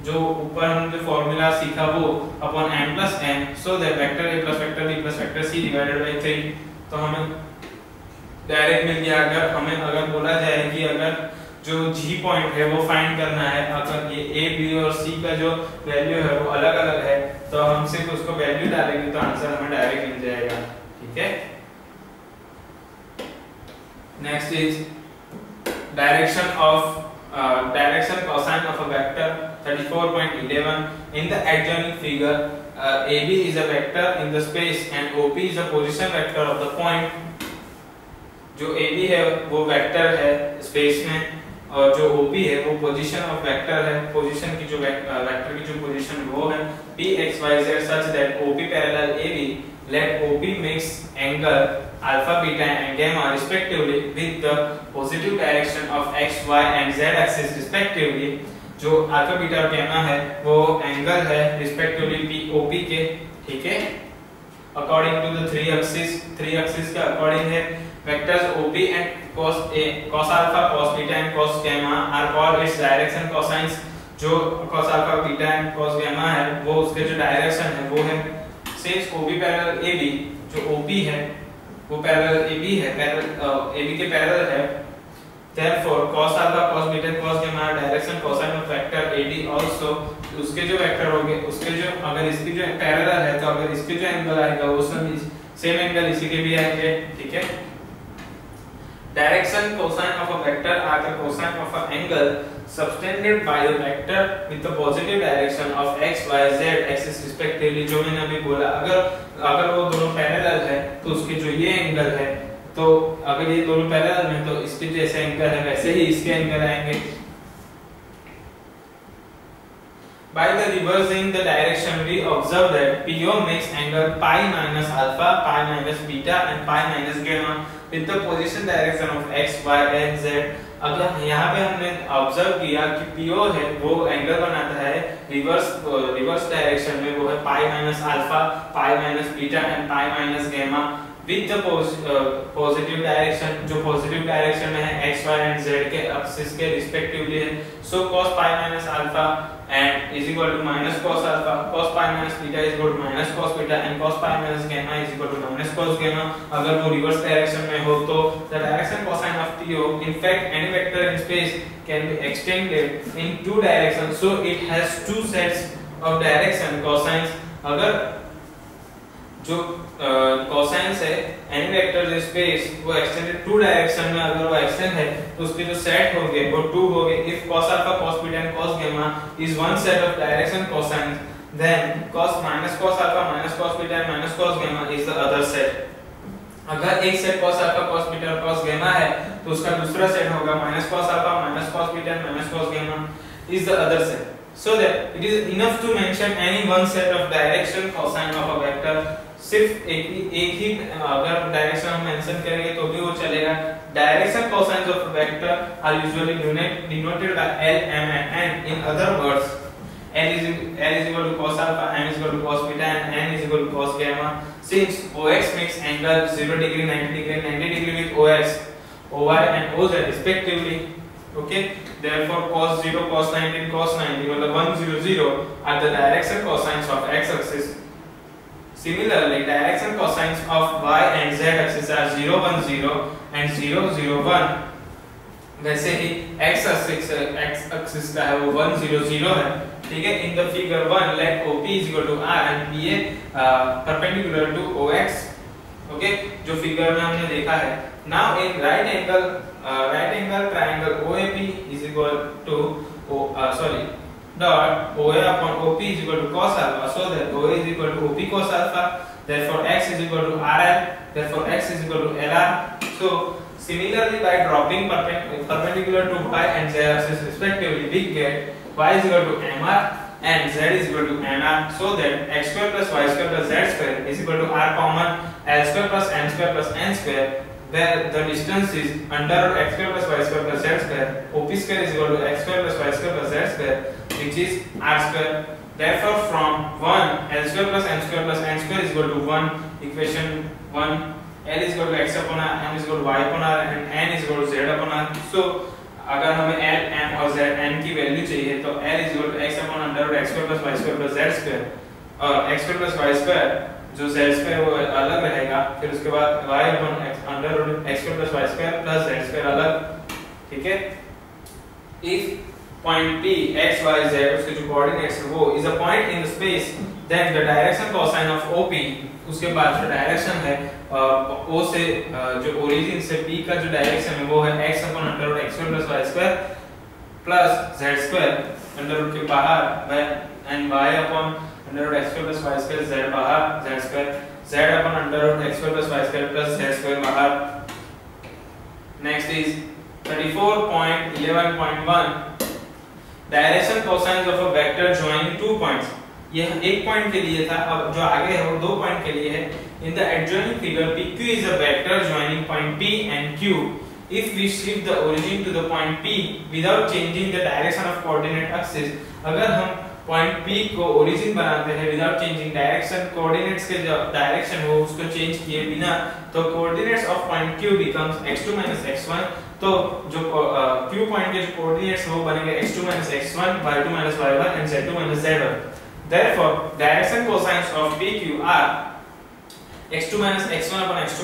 Speaker 1: जो ऊपर हम जो फॉर्मूला सीखा वो upon n plus n so that vector A plus vector B plus vector C divided by 3. तो हमें direct मिल गया. अगर बोला जाए कि अगर जो G पॉइंट है वो फाइंड करना है अगर ये A, B और C का जो वैल्यू है वो अलग अलग है तो हम सिर्फ उसको वैल्यू डालेंगे तो आंसर हमें डायरेक्ट मिल जाएगा. ठीक है. Next is direction cosine of a vector 34.11. In the adjoining figure AB is a vector in the space and OP is a position vector of the point. जो AB है वो vector है space में और जो OP है वो position of vector है. पोजीशन की जो वेक्टर की जो पोजीशन वो है P x y z such that OP parallel AB. Let OP makes angle alpha, beta and gamma respectively with the positive direction of x, y and z axis respectively. जो alpha beta और gamma है वो angle है respectively P OP के. ठीक है. According to the three axis के according है. Vectors OP and cos alpha, cos beta and cos gamma are called its direction cosines. जो cos alpha, beta and cos gamma है वो उसके जो डायरेक्शन है वो है. Since OP parallel AB जो OP है वो parallel AB है AB के parallel है. Therefore cos alpha, cos beta, cos gamma are direction cosine of vector AD also. उसके जो वेक्टर होंगे उसके जो अगर इसकी जो पैरेलल है तो अगर इसके जो एंगल आएगा वो सेम एंगल इसी के भी आएंगे. ठीक है. Direction cosine of a vector are the cosine of an angle subtended by the vector with the positive direction of x, y, z axis respectively. जो मैंने अभी बोला अगर वो दोनों पैरेलल है तो उसके जो ये एंगल है तो अगर ये दोनों पैरेलल में तो इसके जैसे एंगल है वैसे ही इसके एंगल आएंगे. By the reversing the direction we observe that PO makes angle pi minus alpha, pi minus beta and pi minus gamma with the position direction of x, y and z. अगर यहाँ पे हमने observe किया कि PO है वो angle बनाता है रिवर्स डायरेक्शन में वो है pi minus alpha, pi minus beta and pi minus gamma with the positive direction, जो पॉजिटिव डायरेक्शन में है x y एंड z के एक्सिस के रिस्पेक्टिवली है. So cos pi minus alpha and is equal to minus cos alpha, cos pi minus beta is equal to minus cos beta and cos pi minus gamma is equal to minus cos gamma. अगर वो reverse direction में हो तो the direction cosine of TO, in fact any vector in space can be extended in two directions, so it has two sets of direction cosines. अगर जो cosines है any vector space वो extended to direction में अगर वो extend है तो उसके जो सेट होंगे वो टू होंगे. If cos alpha cos beta and cos gamma is one set of direction cosines, then cos minus cos alpha minus cos beta and minus cos gamma is the other set. अगर एक set cos alpha cos beta और cos gamma है तो उसका दूसरा set होगा minus cos alpha minus cos beta and minus cos gamma is the other set. So that it is enough to mention any one set of direction cosine of a vector. सिर्फ एक ही अगर direction हम mention करेंगे तो भी वो चलेगा. Direction cosines of a vector are usually denoted by L, M and N. In other words, L is equal to cos alpha, M is equal to cos beta and N is equal to cos gamma. Since OX makes angle 0 degree, 90 degree, 90 degree with OX, OY and OZ respectively. Okay, therefore cos 0, cos 90, cos 90, मतलब 1 0 0 are the direction cosines of x axis. Similarly, direction cosines of y and z axis are 0 1 0 and 0 0 1. वैसे ही x axis का है वो 1 0 0 है. ठीक है. In the figure 1, let OP is equal to R and PA perpendicular to OX. Okay, जो figure में हमने देखा है. Now in right angle triangle OAP is equal to dot OA upon OP is equal to cos alpha, so that OA is equal to OP cos alpha, therefore x is equal to RL, therefore x is equal to LR. So similarly, by dropping perpendicular to y and z axis respectively, we get y is equal to MR and z is equal to NR, so that x square plus y square plus z square is equal to R common, L square plus M square plus N square, where the distance is under root x square plus y square plus z square. OP square is equal to x square plus y square plus z square, which is R square. Therefore, from 1, L square plus M square plus N square is equal to 1. Equation 1, L is equal to x upon R, M is equal to y upon R, and N is equal to z upon R. So, अगर हमें L, M और Z, N की value चाहिए तो L is equal to x upon under root x square plus y square plus z square, और x square plus y square जो z square वो अलग रहेगा. फिर उसके बाद y upon under root x square plus y square plus z square अलग. ठीक है. If point P x y z उसके जो कोऑर्डिनेट्स है वो is a point in the space, then the direction cosine of OP, उसके बाद जो डायरेक्शन है O से जो ओरिजिन से P का जो डायरेक्शन है वो है x upon under root x square plus y square plus z square under root के बाहर and y upon under root x square plus y square z बाहर z square, z upon under root x square plus y square plus z square बाहर. Next is 34.11.1 direction cosines of a vector joining two points. यह एक point के लिए था, अब जो आगे है वो दो पॉइंट के लिए है. In the adjoining figure, PQ is a vector joining point P and Q. If we shift the origin to the point P without changing the direction of coordinate axis, अगर हम पॉइंट P को origin बनाते हैं without changing direction, coordinates के जो direction हो उसको change किए बिना, तो coordinates of point Q becomes x2 x1. तो जो Q पॉइंट के जो कोऑर्डिनेट्स वो बनेंगे x2 x1, y2 y1 and z2 z1. Therefore, direction cosines of PQ are x2 x1 upon x2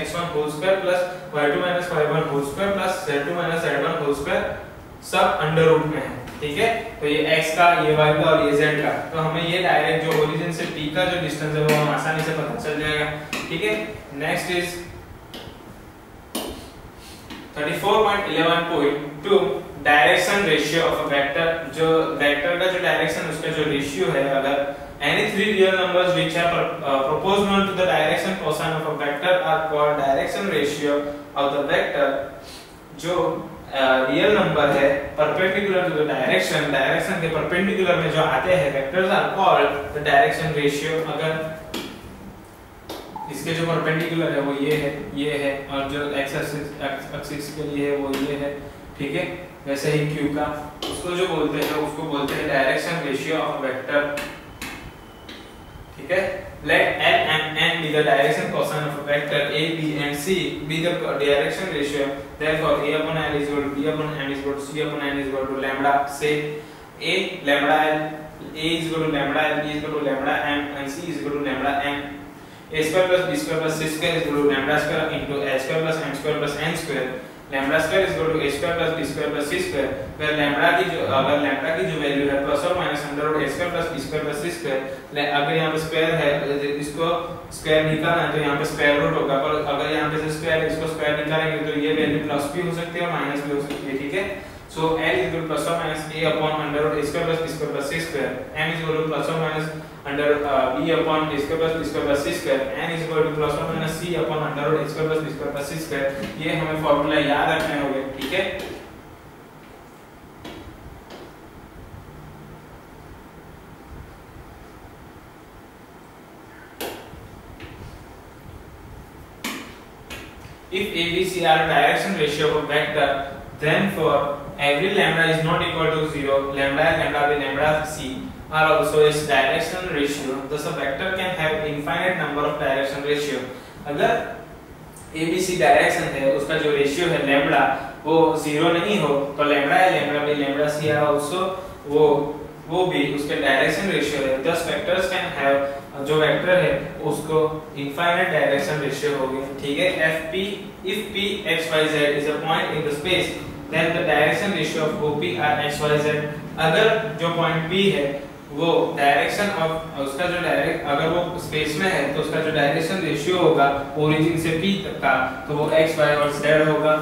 Speaker 1: x1 whole square plus y2 y1 whole square plus z2 z1 whole square, सब under root में है. ठीक है. तो ये x का, ये y का और ये z का, तो हमें ये डायरेक्ट जो ओरिजिन से P का जो डिस्टेंस है वो हम आसानी से पता चल जाएगा. ठीक है. Next is 34.11.2 direction ratio of a vector. जो वेक्टर का जो डायरेक्शन उसका जो रेशियो है, अगर any three real numbers which are proportional to the direction cosine of a vector are called direction ratio of the vector. जो real number है perpendicular to the direction, direction के perpendicular में जो आते हैं vectors are called the direction ratio. अगर इसके जो परपेंडिकुलर है वो ये है और जो एक्स एक्सिस के लिए है वो ये है. ठीक है. वैसे ही Q का उसको जो बोलते हैं डायरेक्शन रेशियो ऑफ वेक्टर. ठीक है. Let L and N be the direction cosine of a vector A, B and C be the direction ratio. Therefore, A upon L is equal to B upon M is equal to C upon N is equal to lambda. Say A lambda L, A is equal to lambda L, B is equal to lambda M and C is equal to lambda M. A square plus B square plus C square is equal to lambda square into L square plus M square plus N square. Lambda square is equal to a square plus b square plus c square, where lambda की जो value है plus और minus under root a square plus b square plus c square, अगर यहां पे square है इसको square निकालना है तो यहां पे स्क्वायर रूट होगा, पर अगर यहां पे से स्क्वायर इसको स्क्वायर निकालेंगे तो ये वैल्यू प्लस भी हो सकती है और माइनस भी हो सकती है, ठीक है। सो L is equal to plus or minus a upon under root a square plus b square plus c square, M is equal to plus or minus under b upon a square plus b square plus c square, N is equal to plus or minus c upon under root a square plus b square plus c square। ये हमें formula याद रखने होंगे, ठीक है। If A, B, C are direction ratio of vector, then for every lambda is not equal to 0, lambda A, lambda B, lambda C are also its direction ratio. Thus a vector can have infinite number of direction ratio. अगर A, B, C direction है, उसका जो ratio है lambda वो 0 नहीं हो तो lambda A, lambda B, lambda C are also वो भी उसके डायरेक्शन रेशियो है। Thus vectors can have, जो वेक्टर है उसको इनफाइनाइट डायरेक्शन रेशियो होगी, ठीक है। If P x y z is a point in the space, then the direction ratio of OP are x y z। अगर जो point P है वो डायरेक्शन ऑफ उसका जो डायरेक्ट अगर वो स्पेस में है तो उसका जो डायरेक्शन रेशियो होगा ओरिजिन से P तक का तो वो x y और z होगा।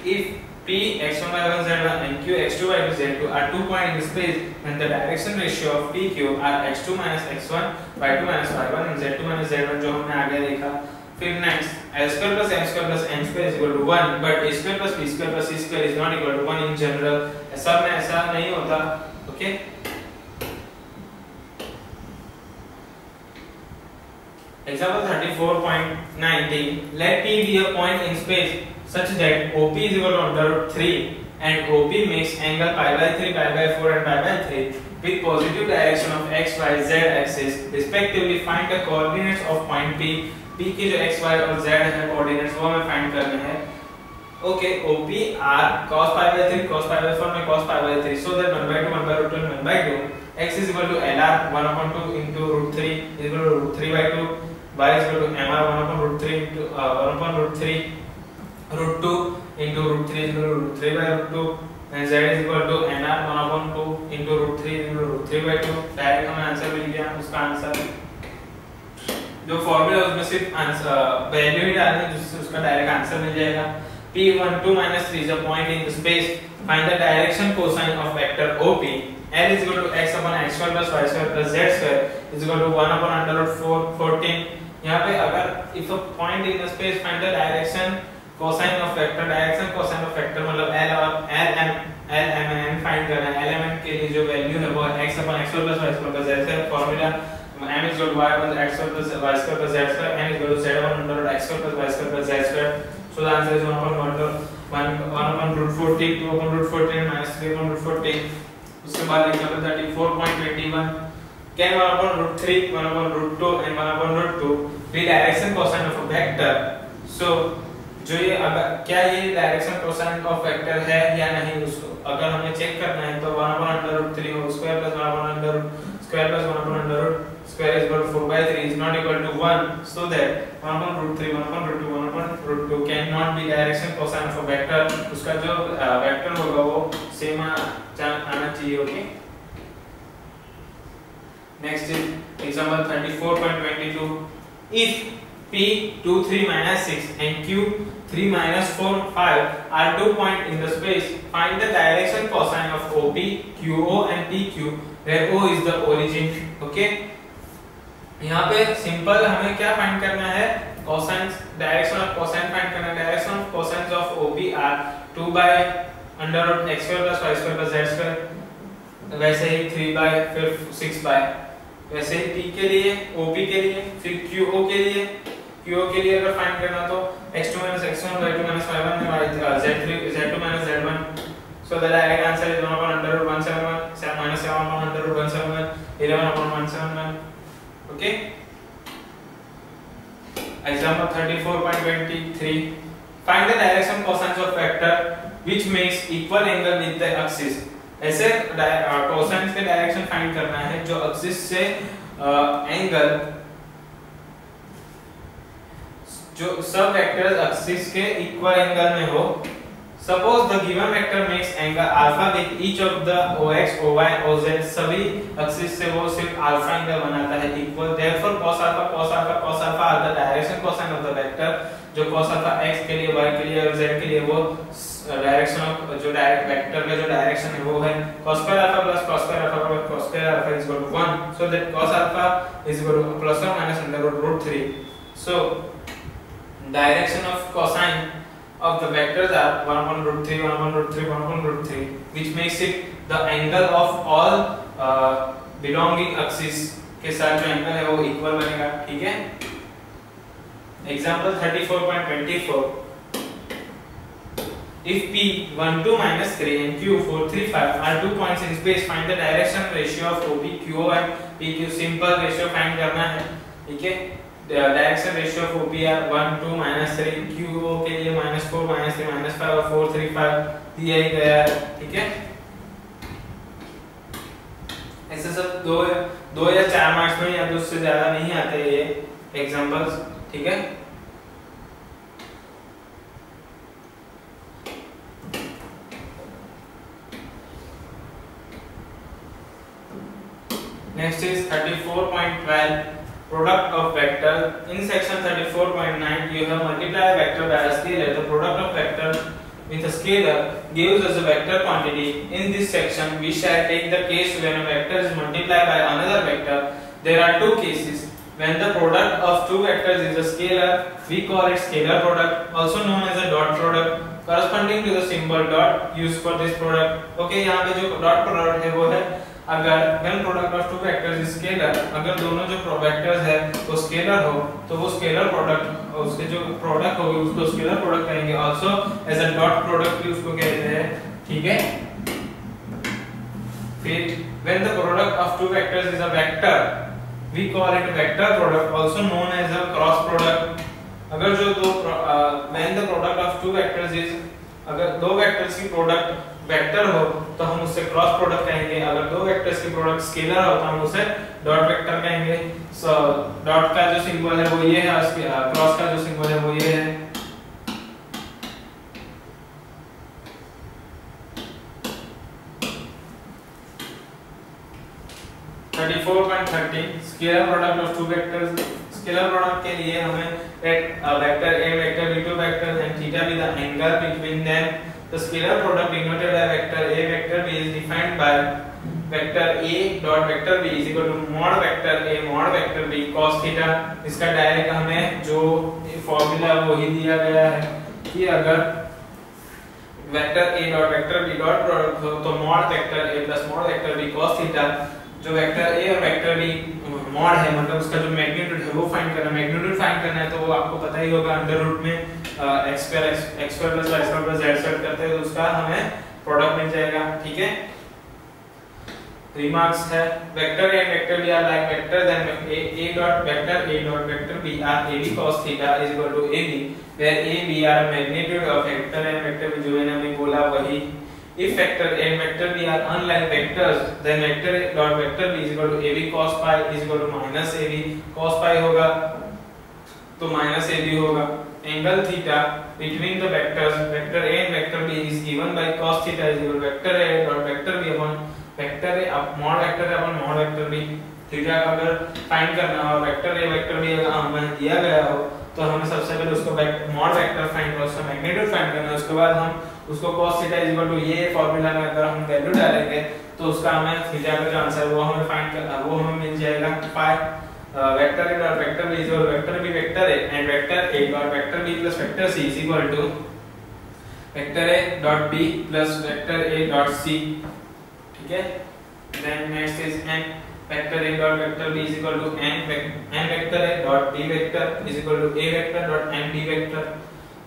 Speaker 1: If P x1 y1 z1 and Q x2 y2 z2 are 2 points in the space, then the direction ratio of PQ are x2 minus x1, y2 minus y1 and z2 minus z1 जो हमने आगे देखा। फिर next a square plus m square plus n square is equal to 1, but a square plus b square plus c square is not equal to 1 in general। सब में ऐसा नहीं होता, okay. Example 34.19, let P be a point in space such that OP is equal to under root 3 and OP makes angle pi by 3, pi by 4 and pi by 3 with positive direction of x, y, z axis respectively। Find the coordinates of point P। P की जो x, y और z है coordinates वो हमें find करने हैं। Okay, OP r cos pi by 3 cos pi by 4 में cos pi by 3, so that 1 by 2 1 by root 2 1 by 2 x is equal to lr 1 upon 2 into root 3 is equal to root 3 by 2, y is equal to mr 1 upon root 3 into 1 upon root 3 root 2 into root 3 is equal to root 3 by root 2 and z is equal to nr 1 upon 2 into root 3 is equal to root 3 by 2। Direct हमें answer मिल गया। उसका answer जो formula उसमें सिर्फ answer value ही डालनी है जिससे उसका डायरेक्ट आंसर मिल जाएगा। P12 minus 3 is a point in the space, find the direction cosine of vector OP। L is equal to x upon x square plus y square plus z square is equal to 1 upon under root 14। यहाँ पे अगर if a point in the space find the direction cosine of vector, direction cosine of vector मतलब L और L M N find करना है। L M N के लिए जो वैल्यू है वो x upon x square plus y square plus z square, formula m is equal to y upon x square plus y square plus z square, n is equal to z upon under root x square plus y square plus z square। So the answer is 1 upon root 14, 2 upon root 14 minus 3 upon root 14। उसके बाद example 34.21, can 1 upon root 3, 1 upon root 2 and 1 upon root 2 be direction cosine of a vector। So जो ये अगर क्या ये direction cosine of vector है या नहीं, उसको अगर हमें चेक करना है तो 1 upon under root 3 whole square plus 1 upon under root square plus 1 upon under root square is equal to 4 by 3 is not equal to 1, so that 1 upon root 3 1 upon root 2 1 upon root 2 cannot be direction cosine of a vector। उसका जो vector होगा वो same आना चाहिए, okay. Next is example 34.22, if P 2 3 minus 6 and Q 3 minus 4 5 are 2 points in the space, find the direction cosine of OP, QO and PQ where O is the origin। Okay, यहाँ पे simple हमें क्या find करना है, cosine direction of cosine find करना है। Direction of cosine of OP are 2 by under root x square plus y square plus z square, वैसे ही 3 बाय फिर 6 बाय, वैसे ही P के लिए OP के लिए, फिर QO के लिए अगर फाइंड करना तो x2 minus x1 y2 minus y1 z2 minus z1। So the direct answer is 1 upon under root 171 minus 7 upon under root 171 11 upon 171, okay। Example 34.23. Find the direction cosines of vector which makes equal angle with the axis. ऐसे cosines के direction find करना है जो axis से angle जो सब vectors axis के equal angle में हो. Suppose the given vector makes angle alpha with each of the ox, oy, oz सभी एक्सिस से वो सिर्फ अल्फा एंगल बनाता है equal. Therefore cos alpha are the direction cosine of the vector. जो cos alpha x के लिए, y के लिए और z के लिए वो डायरेक्शन ऑफ जो डायरेक्ट वेक्टर का जो डायरेक्शन है वो है cos square alpha plus cos square alpha plus cos square alpha is equal to 1. So that cos alpha is equal to plus or minus under root 3. So direction of cosine of the vectors are 1 upon root 3, 1 upon root 3, 1 upon root 3, which makes it the angle of all belonging axis के साथ जो angle है वो equal बनेगा. ठीक है. Example 34.24. If P 1 2 minus 3 and Q 4 3 5 are 2 points in space, find the direction ratio of OP, QO and PQ. Simple ratio find करना है. ठीक है. Direction ratio of OP are 1 2 minus 3, QO के लिए -4 -3 -5 और 4 3 5 दिया ही गया है. ठीक है. ऐसे सब दो या 4 मार्क्स में या उससे ज्यादा नहीं आते ये एग्जांपल्स. ठीक है. Next is 34.12. Product of vector. In section 34.9 you have multiplied a vector by a scalar. The product of vector with a scalar gives us a vector quantity. In this section we shall take the case when a vector is multiplied by another vector. There are two cases. When the product of two vectors is a scalar, we call it scalar product, also known as a dot product, corresponding to the symbol dot used for this product. Okay, यहाँ पे जो dot product है वो है अगर when product of two vectors is scalar, अगर दोनों जो वेक्टर्स है वो स्केलर हो तो वो स्केलर प्रोडक्ट उसके जो प्रोडक्ट होगी उसको स्केलर प्रोडक्ट कहेंगे. Also as a dot product भी उसको कहते हैं. ठीक है. फिर when the product of two vectors is a vector, we call it vector product, also known as a cross product. अगर जो दो when the product of two vectors is, अगर दो वेक्टर्स की प्रोडक्ट वेक्टर हो तो हम उससे क्रॉस प्रोडक्ट कहेंगे. अगर दो वेक्टर्स की प्रोडक्ट स्केलर हो तो हम उसे डॉट वेक्टर कहेंगे. सो डॉट का जो सिंबल है वो ये है और क्रॉस का जो सिंबल है वो ये है. Scalar product of two vectors. Scalar product के लिए हमें vector a vector b two vectors and theta with the angle between them. The scalar product denoted by vector a vector b is defined by vector a dot vector b is equal to mod vector a mod vector b cos theta. इसका direct हमें जो formula वो ही दिया गया है कि अगर vector a dot vector b dot product हो तो mod vector a plus mod vector b cos theta. जो वेक्टर a और वेक्टर b मॉड है मतलब उसका जो मैग्नीट्यूड है वो फाइंड करना है. मैग्नीट्यूड फाइंड करना है तो वो आपको पता ही होगा अंडर रूट में x square plus y square plus z square करते हैं तो उसका हमें प्रोडक्ट मिल जाएगा. ठीक है. रिमार्क्स है vector a vector b are like vector then a dot vector b are ab cos theta is equal to ab where a b are magnitude of vector a vector b जो मैंने अभी बोला वही. If vector a and vector b are unlike vectors, then vector a dot vector b is equal to ab cos pi is equal to minus ab cos pi होगा तो minus ab होगा. Angle theta between the vectors vector a and vector b is given by cos theta is equal to vector a dot vector b upon vector a mod vector a upon mod vector b. Theta अगर find करना हो vector a vector b अगर हमें दिया गया हो तो हमें सबसे पहले उसको मॉड वेक्टर फाइंड करना, उसका मैग्नीट्यूड फाइंड करना है. उसके बाद हम उसको cos theta is equal to ये फार्मूला में अगर हम वैल्यू डालेंगे तो उसका हमें थीटा का जो आंसर वो हमें फाइंड करना वो हमें मिल जाएगा pi vector a dot vector b is equal to vector b vector a and vector a dot vector b plus vector c is equal to vector a dot b plus vector a dot c. ठीक है. Then next is n vector a dot vector b is equal to n vector a dot b vector is equal to a vector dot n b vector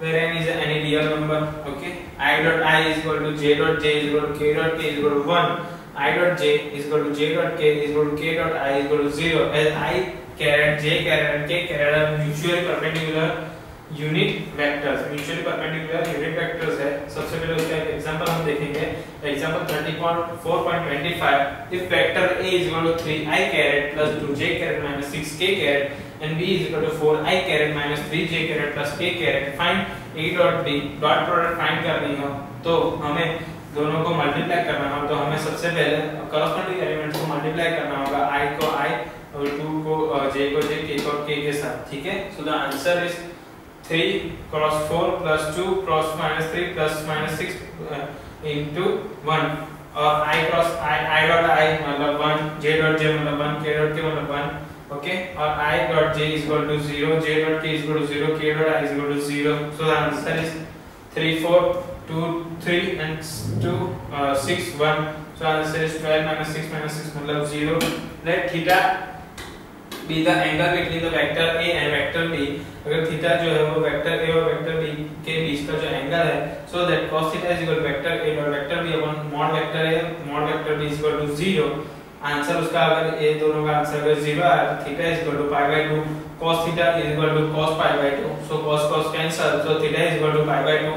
Speaker 1: where n is any real number. Okay. I dot I is equal to j dot j is equal to k dot k is equal to 1. I dot j is equal to j dot k is equal to k dot I is equal to 0 as I caret j caret and k caret are mutually perpendicular unit vectors, mutually perpendicular unit vectors है। सबसे पहले उसका एक example हम देखेंगे। Example 34.25 if vector a is equal to 3i caret plus 2j caret minus 6k caret and b is equal to 4i caret minus 3j caret plus k caret find a dot b dot product find करनी हो तो हमें दोनों को multiply करना हो। तो हमें सबसे पहले कॉरस्पॉन्डिंग एलिमेंट्स को मल्टीप्लाई करना होगा, i को i और 2 को j को j, k को k के साथ, ठीक है। सो the answer is 3 cross 4 plus 2 cross minus 3 plus minus 6 into 1 और I cross I dot I मतलब 1, J dot J मतलब 1, K dot K मतलब 1, ओके। और I dot J is equal to 0, J dot K is equal to 0, K dot I is equal to 0. So the answer is 3 4 2 3 and 2 6 1. So answer is 12 minus 6 मतलब 0. Let theta be the angle between the vector A and vector B. अगर theta जो है वो vector A और vector B के बीच का जो angle है, so that cos theta is equal to vector A और vector B upon mod vector A mod vector B is equal to 0. Answer उसका अगर ये दोनों का आंसर अगर 0 आया तो theta is equal to pi by 2, cos theta is equal to cos pi by 2. So cos cos cancel, so theta is equal to pi by 2.